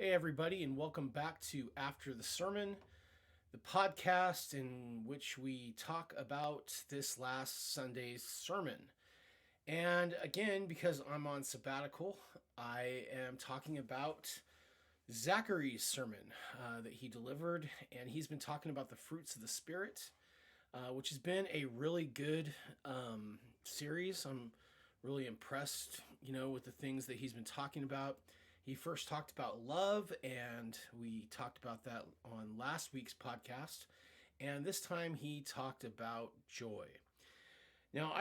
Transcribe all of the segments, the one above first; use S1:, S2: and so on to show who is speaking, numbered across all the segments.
S1: Hey, everybody, and welcome back to After the Sermon, the podcast in which we talk about this last Sunday's sermon. And again, because I'm on sabbatical, I am talking about Zachary's sermon that he delivered, and he's been talking about the fruits of the Spirit, which has been a really good series. I'm really impressed, with the things that he's been talking about. He first talked about love, and we talked about that on last week's podcast. And this time he talked about joy. Now,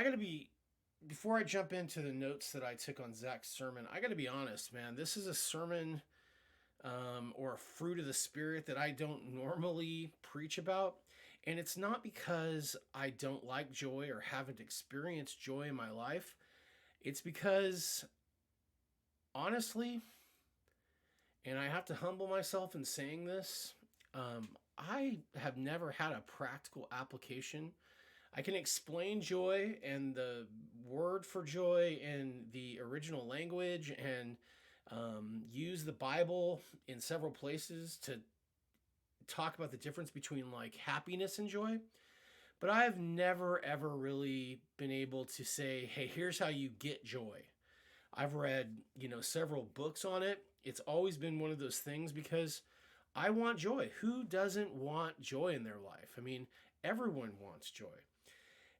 S1: before I jump into the notes that I took on Zach's sermon, I got to be honest, man. This is a sermon or a fruit of the Spirit that I don't normally preach about. And it's not because I don't like joy or haven't experienced joy in my life. It's because, honestly, and I have to humble myself in saying this, I have never had a practical application. I can explain joy and the word for joy in the original language and use the Bible in several places to talk about the difference between like happiness and joy. But I've never ever really been able to say, hey, here's how you get joy. I've read, several books on it. It's always been one of those things because I want joy. Who doesn't want joy in their life? I mean, everyone wants joy.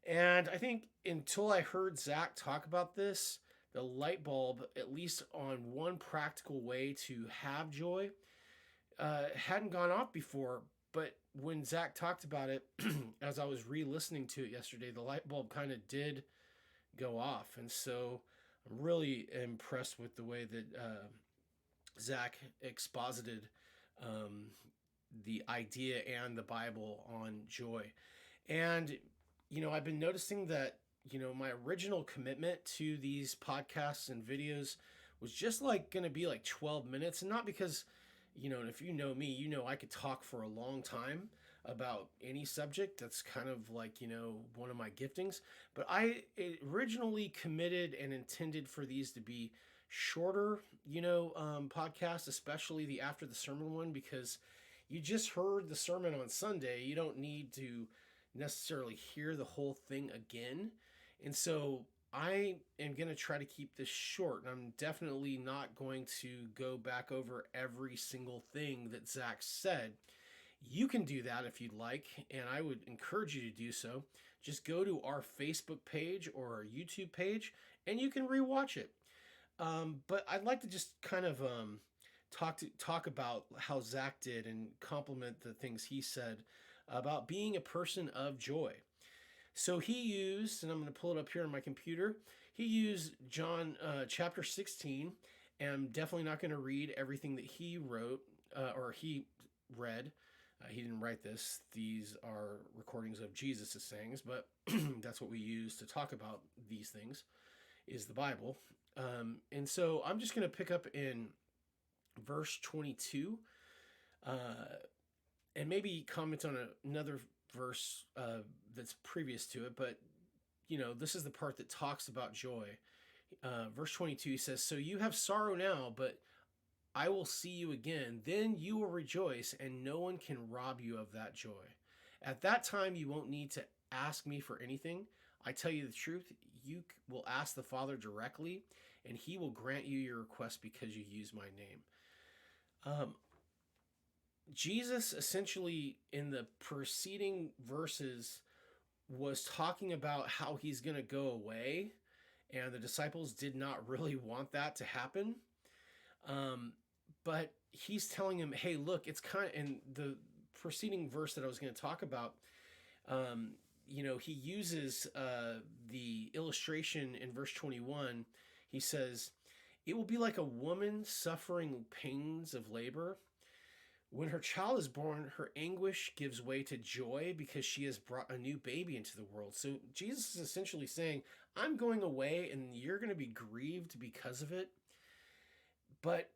S1: And I think until I heard Zach talk about this, the light bulb, at least on one practical way to have joy, hadn't gone off before. But when Zach talked about it, as I was re listening to it yesterday, the light bulb kind of did go off. And so I'm really impressed with the way that Zach exposited the idea and the Bible on joy. And, I've been noticing that, my original commitment to these podcasts and videos was just like going to be like 12 minutes. And not because, and if you know me, I could talk for a long time about any subject. That's kind of like, one of my giftings. But I originally committed and intended for these to be shorter, podcasts, especially the After the Sermon one, because you just heard the sermon on Sunday. You don't need to necessarily hear the whole thing again. And so I am going to try to keep this short. And I'm definitely not going to go back over every single thing that Zach said. You can do that if you'd like, and I would encourage you to do so. Just go to our Facebook page or our YouTube page, and you can rewatch it. But I'd like to just kind of talk about how Zach did and compliment the things he said about being a person of joy. So he used, and I'm going to pull it up here on my computer. He used John chapter 16, and I'm definitely not going to read everything that he wrote or he read. He didn't write this. These are recordings of Jesus' sayings, but that's what we use to talk about these things, is the Bible. And so I'm just going to pick up in verse 22 and maybe comment on another verse that's previous to it. But, this is the part that talks about joy. Verse 22, he says, "So you have sorrow now, but I will see you again. Then you will rejoice, and no one can rob you of that joy. At that time, you won't need to ask me for anything. I tell you the truth, you will ask the Father directly, and he will grant you your request because you use my name." Jesus essentially in the preceding verses was talking about how he's going to go away, and the disciples did not really want that to happen. But he's telling him, hey, look, it's kind of in the preceding verse that I was going to talk about. He uses the illustration in verse 21. He says, "It will be like a woman suffering pains of labor. When her child is born, her anguish gives way to joy because she has brought a new baby into the world." So Jesus is essentially saying, I'm going away and you're going to be grieved because of it. But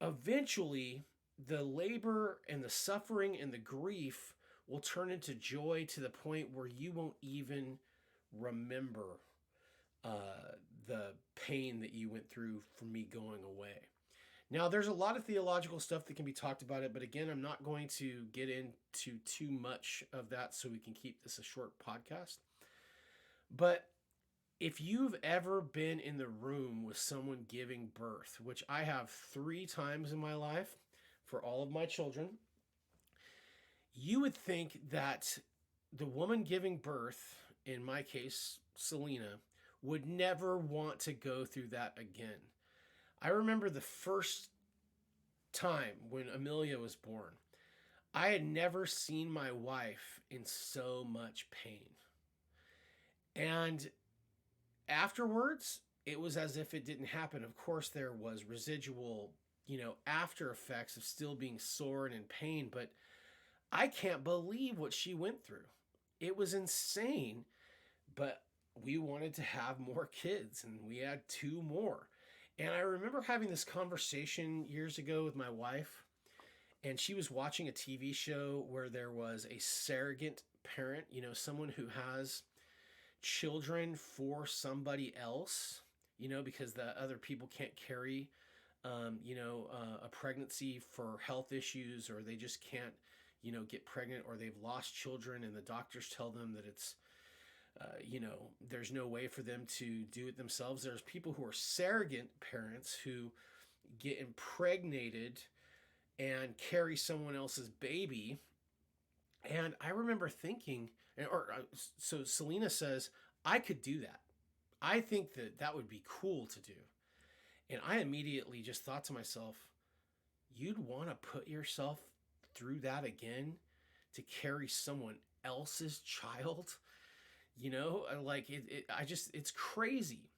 S1: eventually, the labor and the suffering and the grief will turn into joy to the point where you won't even remember the pain that you went through from me going away. Now, there's a lot of theological stuff that can be talked about it, but again, I'm not going to get into too much of that so we can keep this a short podcast. But if you've ever been in the room with someone giving birth, which I have 3 times in my life for all of my children, you would think that the woman giving birth, in my case, Selena, would never want to go through that again. I remember the first time when Amelia was born, I had never seen my wife in so much pain. And afterwards, it was as if it didn't happen. Of course, there was residual, after effects of still being sore and in pain, but I can't believe what she went through. It was insane, but we wanted to have more kids and we had 2 more. And I remember having this conversation years ago with my wife, and she was watching a TV show where there was a surrogate parent, someone who has children for somebody else, because the other people can't carry, a pregnancy for health issues, or they just can't, get pregnant, or they've lost children and the doctors tell them that it's, there's no way for them to do it themselves. There's people who are surrogate parents who get impregnated and carry someone else's baby. And I remember thinking, so Selena says, I could do that. I think that that would be cool to do. And I immediately just thought to myself, you'd want to put yourself through that again to carry someone else's child? Like it's crazy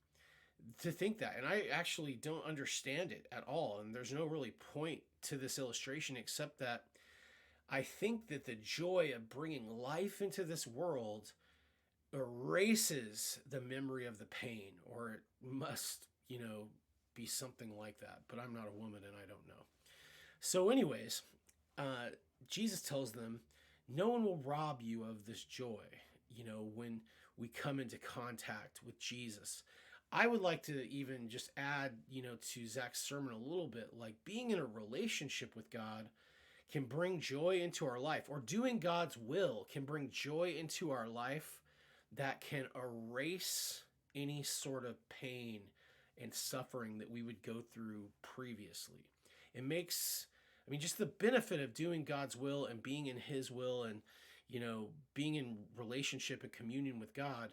S1: to think that. And I actually don't understand it at all. And there's no really point to this illustration except that I think that the joy of bringing life into this world erases the memory of the pain, or it must, be something like that. But I'm not a woman and I don't know. So, anyways, Jesus tells them, no one will rob you of this joy, when we come into contact with Jesus. I would like to even just add, to Zach's sermon a little bit, like being in a relationship with God can bring joy into our life, or doing God's will can bring joy into our life that can erase any sort of pain and suffering that we would go through previously. It makes, just the benefit of doing God's will and being in His will and, being in relationship and communion with God,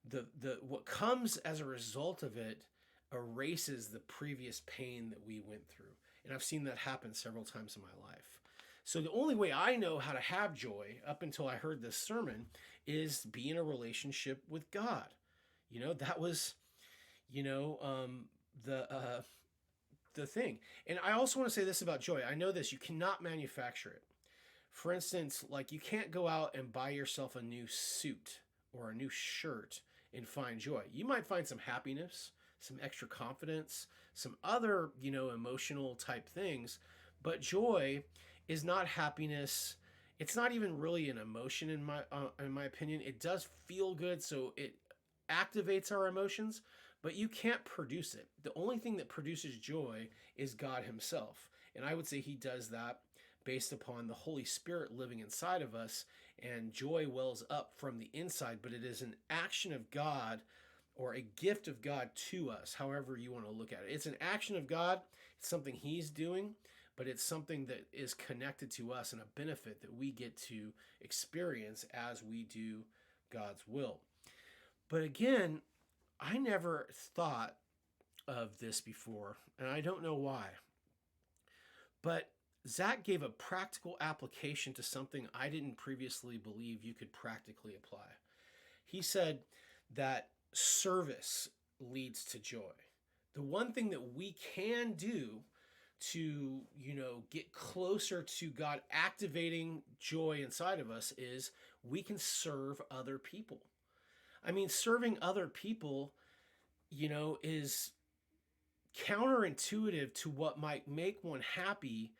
S1: the what comes as a result of it erases the previous pain that we went through. And I've seen that happen several times in my life. So the only way I know how to have joy up until I heard this sermon is be in a relationship with God. That was, the thing. And I also want to say this about joy. I know this, you cannot manufacture it. For instance, like you can't go out and buy yourself a new suit or a new shirt and find joy. You might find some happiness, some extra confidence, some other, emotional type things, but joy is not happiness. It's not even really an emotion in my opinion. It does feel good, so it activates our emotions, but you can't produce it. The only thing that produces joy is God Himself. And I would say He does that based upon the Holy Spirit living inside of us, and joy wells up from the inside, but it is an action of God or a gift of God to us, however you want to look at it. It's an action of God, it's something He's doing, but it's something that is connected to us and a benefit that we get to experience as we do God's will. But again, I never thought of this before, and I don't know why. But Zach gave a practical application to something I didn't previously believe you could practically apply. He said that service leads to joy. The one thing that we can do to, get closer to God activating joy inside of us is we can serve other people. Serving other people, is counterintuitive to what might make one happy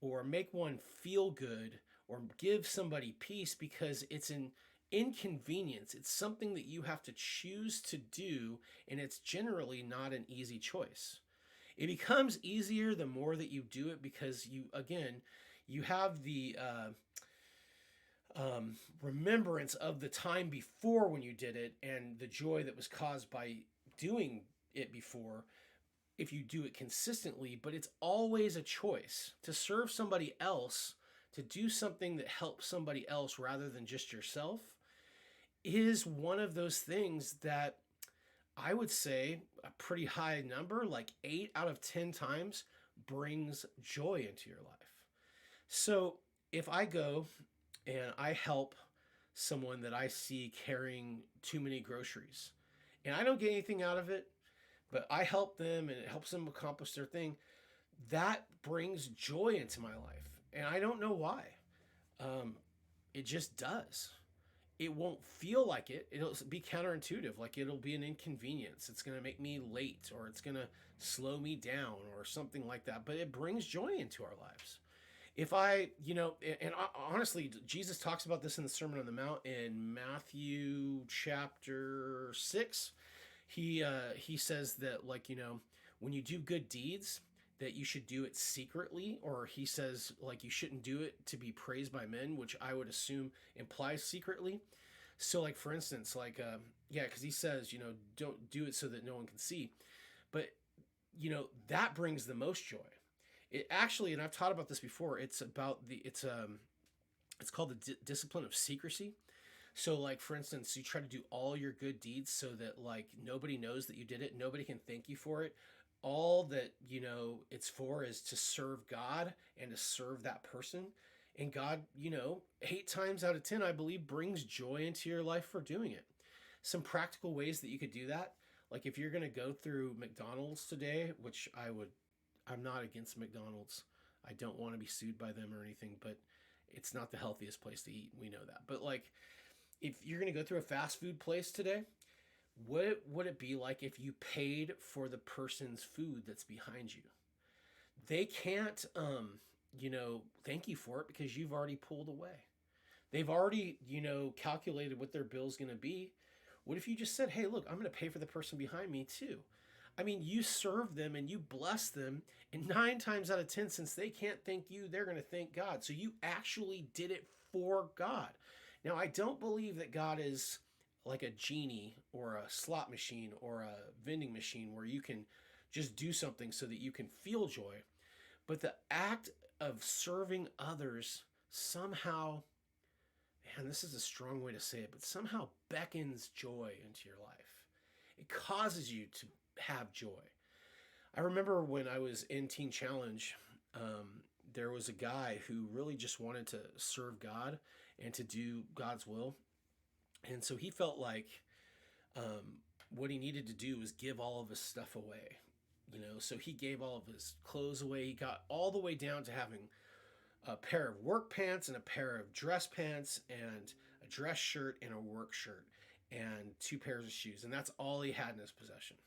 S1: or make one feel good or give somebody peace, because it's an inconvenience. It's something that you have to choose to do, and it's generally not an easy choice. It becomes easier the more that you do it, because you have the remembrance of the time before when you did it and the joy that was caused by doing it before, if you do it consistently. But it's always a choice to serve somebody else, to do something that helps somebody else rather than just yourself, is one of those things that I would say a pretty high number, like 8 out of 10 times, brings joy into your life. So if I go and I help someone that I see carrying too many groceries, and I don't get anything out of it, but I help them and it helps them accomplish their thing, that brings joy into my life. And I don't know why. Um, it just does. It won't feel like it. It'll be counterintuitive. Like, it'll be an inconvenience. It's going to make me late, or it's going to slow me down or something like that. But it brings joy into our lives. If I, and honestly, Jesus talks about this in the Sermon on the Mount in Matthew chapter 6. He says that, like, when you do good deeds, that you should do it secretly, or he says, like, you shouldn't do it to be praised by men, which I would assume implies secretly. So, like, for instance, like, yeah, because he says, don't do it so that no one can see. But, that brings the most joy. It actually, and I've taught about this before, it's called the discipline of secrecy. So, like, for instance, you try to do all your good deeds so that, like, nobody knows that you did it. Nobody can thank you for it. All that, it's for is to serve God and to serve that person. And God, 8 times out of 10, I believe, brings joy into your life for doing it. Some practical ways that you could do that. Like, if you're going to go through McDonald's today, which I'm not against McDonald's. I don't want to be sued by them or anything, but it's not the healthiest place to eat. We know that. But, like, if you're going to go through a fast food place today, what would it be like if you paid for the person's food that's behind you? They can't, thank you for it because you've already pulled away. They've already, calculated what their bill's going to be. What if you just said, hey, look, I'm going to pay for the person behind me too? I mean, you serve them and you bless them, and 9 times out of 10, since they can't thank you, they're going to thank God. So you actually did it for God. Now, I don't believe that God is like a genie or a slot machine or a vending machine where you can just do something so that you can feel joy. But the act of serving others somehow, man, this is a strong way to say it, but somehow beckons joy into your life. It causes you to have joy. I remember when I was in Teen Challenge, there was a guy who really just wanted to serve God and to do God's will. And so he felt like what he needed to do was give all of his stuff away. So he gave all of his clothes away. He got all the way down to having a pair of work pants and a pair of dress pants and a dress shirt and a work shirt and 2 pairs of shoes. And that's all he had in his possession.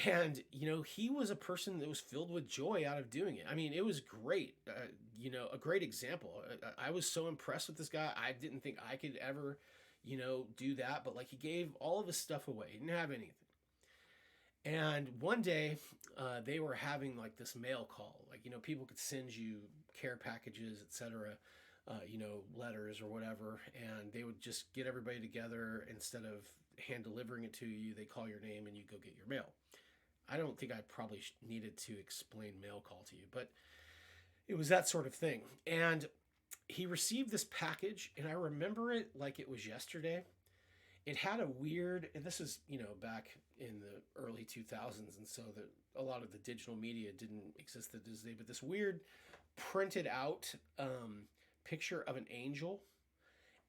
S1: And, he was a person that was filled with joy out of doing it. I mean, it was great. A great example. I was so impressed with this guy. I didn't think I could ever, do that. But, like, he gave all of his stuff away. He didn't have anything. And one day, they were having, like, this mail call. Like, people could send you care packages, etc., letters or whatever. And they would just get everybody together. Instead of hand delivering it to you, they call your name and you go get your mail. I don't think I probably needed to explain mail call to you, but it was that sort of thing. And he received this package, and I remember it like it was yesterday. It had a weird, and this is, back in the early 2000s, and so a lot of the digital media didn't exist at this day, but this weird printed out picture of an angel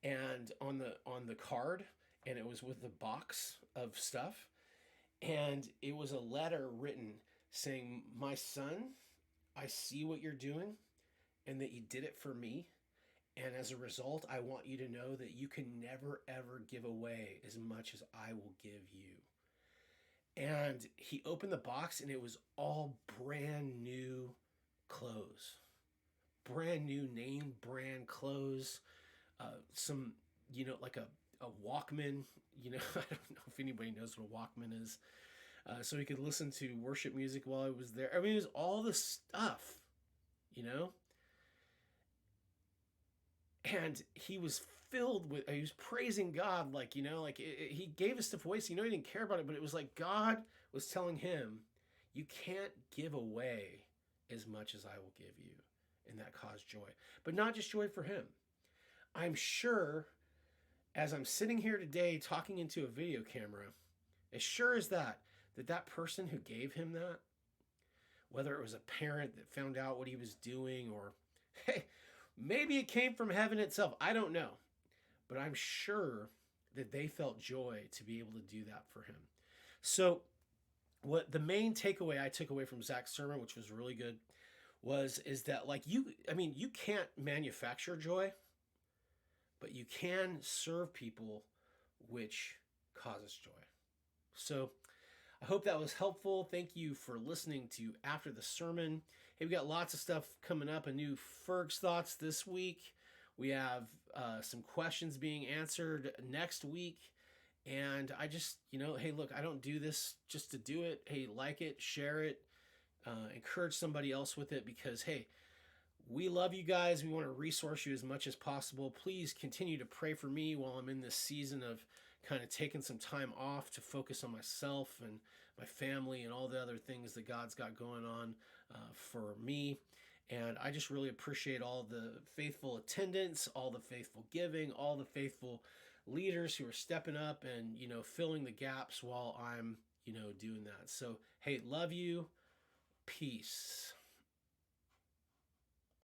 S1: and on the card, and it was with the box of stuff. And it was a letter written saying, my son, I see what you're doing and that you did it for me. And as a result, I want you to know that you can never, ever give away as much as I will give you. And he opened the box, and it was all brand new clothes. Brand new name brand clothes. Some, like a Walkman. I don't know if anybody knows what a Walkman is. so he could listen to worship music while I was there. I mean, it was all the stuff, you know? And he was filled with, he was praising God, like, like he gave us the voice, he didn't care about it, but it was like God was telling him, you can't give away as much as I will give you. And that caused joy. But not just joy for him. I'm sure as I'm sitting here today talking into a video camera, as sure as that person who gave him that, whether it was a parent that found out what he was doing, or hey, maybe it came from heaven itself, I don't know. But I'm sure that they felt joy to be able to do that for him. So, what the main takeaway I took away from Zach's sermon, which was really good, is that like you can't manufacture joy, but you can serve people, which causes joy. So I hope that was helpful. Thank you for listening to After the Sermon. Hey, we got lots of stuff coming up. A new Ferg's Thoughts this week. We have some questions being answered next week. And I just, hey, look, I don't do this just to do it. Hey, like it, share it, encourage somebody else with it, because, hey, we love you guys. We want to resource you as much as possible. Please continue to pray for me while I'm in this season of kind of taking some time off to focus on myself and my family and all the other things that God's got going on for me. And I just really appreciate all the faithful attendance, all the faithful giving, all the faithful leaders who are stepping up and, filling the gaps while I'm, doing that. So, hey, love you. Peace.